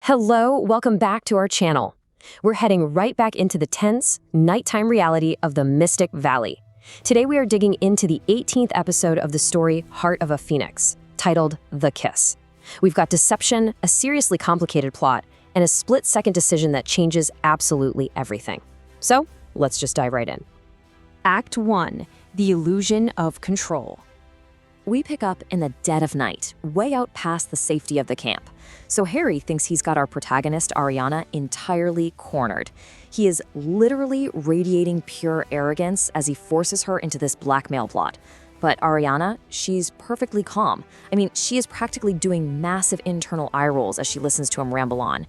Hello, welcome back to our channel. We're heading right back into the tense, nighttime reality of the Mystic Valley. Today we are digging into the 18th episode of the story Heart of a Phoenix, titled The Kiss. We've got deception, a seriously complicated plot, and a split-second decision that changes absolutely everything. So, let's just dive right in. Act 1, The Illusion of Control. We pick up in the dead of night, way out past the safety of the camp. So Harry thinks he's got our protagonist, Ariana, entirely cornered. He is literally radiating pure arrogance as he forces her into this blackmail plot. But Ariana, she's perfectly calm. I mean, she is practically doing massive internal eye rolls as she listens to him ramble on.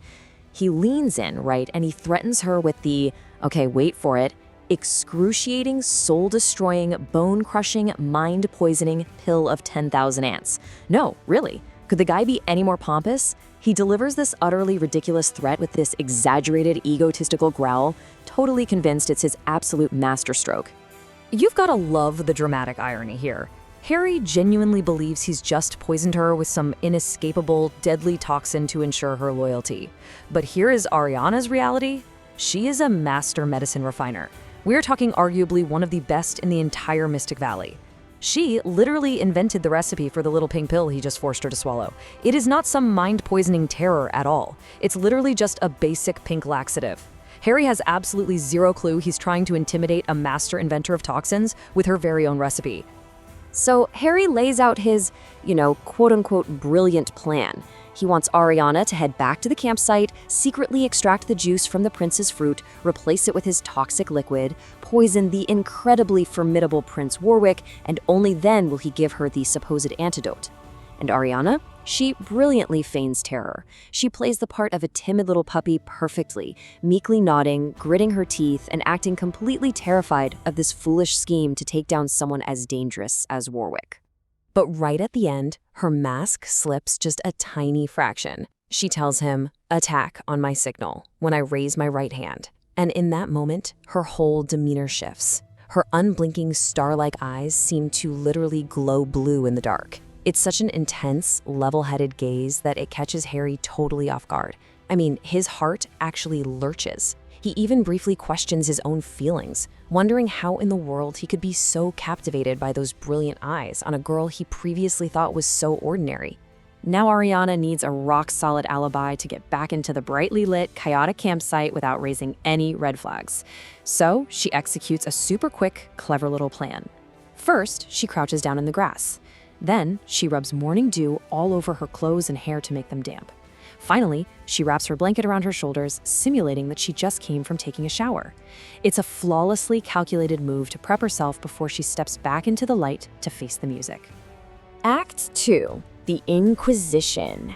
He leans in, right, and he threatens her with the, okay, wait for it, excruciating, soul-destroying, bone-crushing, mind-poisoning pill of 10,000 ants. No, really. Could the guy be any more pompous? He delivers this utterly ridiculous threat with this exaggerated, egotistical growl, totally convinced it's his absolute masterstroke. You've got to love the dramatic irony here. Harry genuinely believes he's just poisoned her with some inescapable, deadly toxin to ensure her loyalty. But here is Ariana's reality. She is a master medicine refiner. We're talking arguably one of the best in the entire Mystic Valley. She literally invented the recipe for the little pink pill he just forced her to swallow. It is not some mind-poisoning terror at all. It's literally just a basic pink laxative. Harry has absolutely zero clue he's trying to intimidate a master inventor of toxins with her very own recipe. So Harry lays out his, quote-unquote brilliant plan. He wants Ariana to head back to the campsite, secretly extract the juice from the prince's fruit, replace it with his toxic liquid, poison the incredibly formidable Prince Warwick, and only then will he give her the supposed antidote. And Ariana? She brilliantly feigns terror. She plays the part of a timid little puppy perfectly, meekly nodding, gritting her teeth, and acting completely terrified of this foolish scheme to take down someone as dangerous as Warwick. But right at the end, her mask slips just a tiny fraction. She tells him, "Attack on my signal," when I raise my right hand. And in that moment, her whole demeanor shifts. Her unblinking star-like eyes seem to literally glow blue in the dark. It's such an intense, level-headed gaze that it catches Harry totally off guard. I mean, his heart actually lurches. He even briefly questions his own feelings, wondering how in the world he could be so captivated by those brilliant eyes on a girl he previously thought was so ordinary. Now Ariana needs a rock-solid alibi to get back into the brightly lit, chaotic campsite without raising any red flags. So she executes a super quick, clever little plan. First, she crouches down in the grass. Then, she rubs morning dew all over her clothes and hair to make them damp. Finally, she wraps her blanket around her shoulders, simulating that she just came from taking a shower. It's a flawlessly calculated move to prep herself before she steps back into the light to face the music. Act 2, The Inquisition.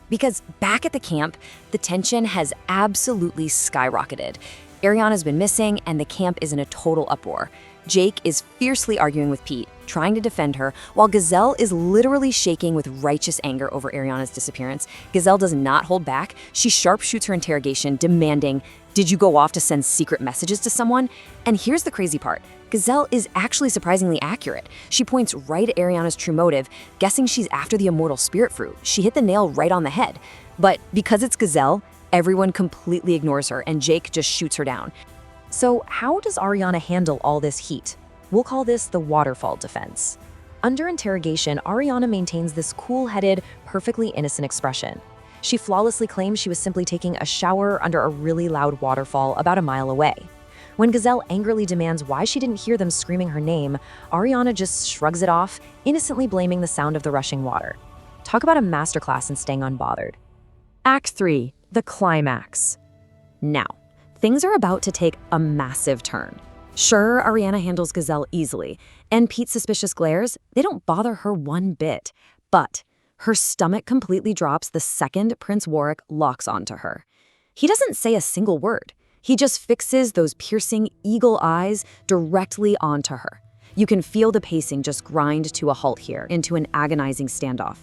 Because back at the camp, the tension has absolutely skyrocketed. Ariana's been missing, and the camp is in a total uproar. Jake is fiercely arguing with Pete, trying to defend her, while Gazelle is literally shaking with righteous anger over Ariana's disappearance. Gazelle does not hold back. She sharpshoots her interrogation, demanding, "Did you go off to send secret messages to someone?" And here's the crazy part. Gazelle is actually surprisingly accurate. She points right at Ariana's true motive, guessing she's after the Immortal Spirit Fruit. She hit the nail right on the head. But because it's Gazelle, everyone completely ignores her, and Jake just shoots her down. So how does Ariana handle all this heat? We'll call this the waterfall defense. Under interrogation, Ariana maintains this cool-headed, perfectly innocent expression. She flawlessly claims she was simply taking a shower under a really loud waterfall about a mile away. When Gazelle angrily demands why she didn't hear them screaming her name, Ariana just shrugs it off, innocently blaming the sound of the rushing water. Talk about a masterclass in staying unbothered. Act 3, The Climax. Now, things are about to take a massive turn. Sure, Ariana handles Gazelle easily, and Pete's suspicious glares, they don't bother her one bit. But her stomach completely drops the second Prince Warwick locks onto her. He doesn't say a single word. He just fixes those piercing eagle eyes directly onto her. You can feel the pacing just grind to a halt here, into an agonizing standoff.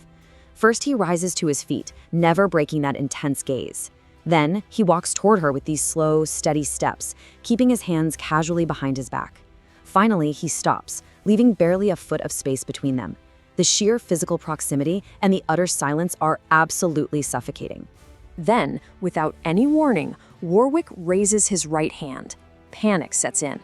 First, he rises to his feet, never breaking that intense gaze. Then, he walks toward her with these slow, steady steps, keeping his hands casually behind his back. Finally, he stops, leaving barely a foot of space between them. The sheer physical proximity and the utter silence are absolutely suffocating. Then, without any warning, Warwick raises his right hand. Panic sets in.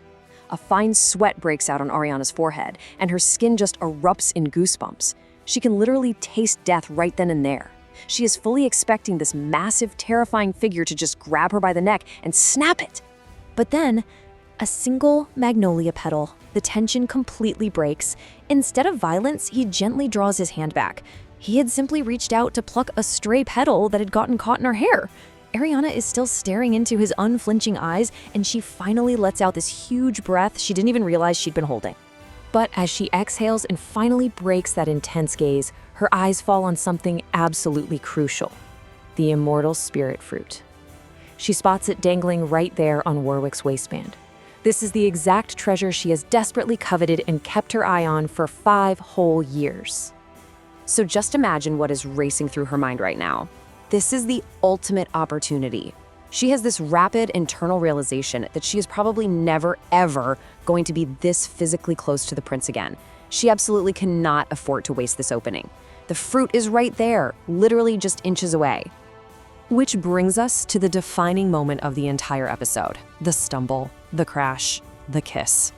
A fine sweat breaks out on Ariana's forehead, and her skin just erupts in goosebumps. She can literally taste death right then and there. She is fully expecting this massive, terrifying figure to just grab her by the neck and snap it. But then, a single magnolia petal. The tension completely breaks. Instead of violence, he gently draws his hand back. He had simply reached out to pluck a stray petal that had gotten caught in her hair. Ariana is still staring into his unflinching eyes, and she finally lets out this huge breath she didn't even realize she'd been holding. But as she exhales and finally breaks that intense gaze, her eyes fall on something absolutely crucial: the Immortal Spirit Fruit. She spots it dangling right there on Warwick's waistband. This is the exact treasure she has desperately coveted and kept her eye on for 5 whole years. So just imagine what is racing through her mind right now. This is the ultimate opportunity. She has this rapid internal realization that she is probably never, ever going to be this physically close to the prince again. She absolutely cannot afford to waste this opening. The fruit is right there, literally just inches away. Which brings us to the defining moment of the entire episode: the stumble, the crash, the kiss.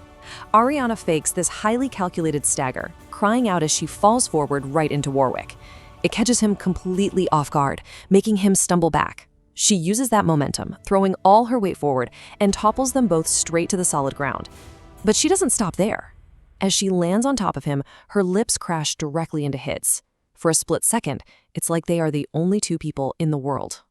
Ariana fakes this highly calculated stagger, crying out as she falls forward right into Warwick. It catches him completely off guard, making him stumble back. She uses that momentum, throwing all her weight forward, and topples them both straight to the solid ground. But she doesn't stop there. As she lands on top of him, her lips crash directly into his. For a split second, it's like they are the only 2 people in the world.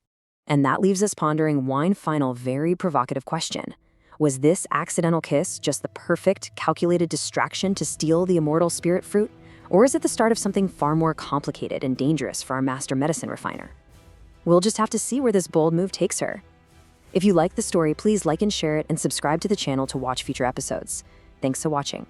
And that leaves us pondering one final, very provocative question. Was this accidental kiss just the perfect, calculated distraction to steal the Immortal Spirit Fruit? Or is it the start of something far more complicated and dangerous for our master medicine refiner? We'll just have to see where this bold move takes her. If you like the story, please like and share it and subscribe to the channel to watch future episodes. Thanks for watching.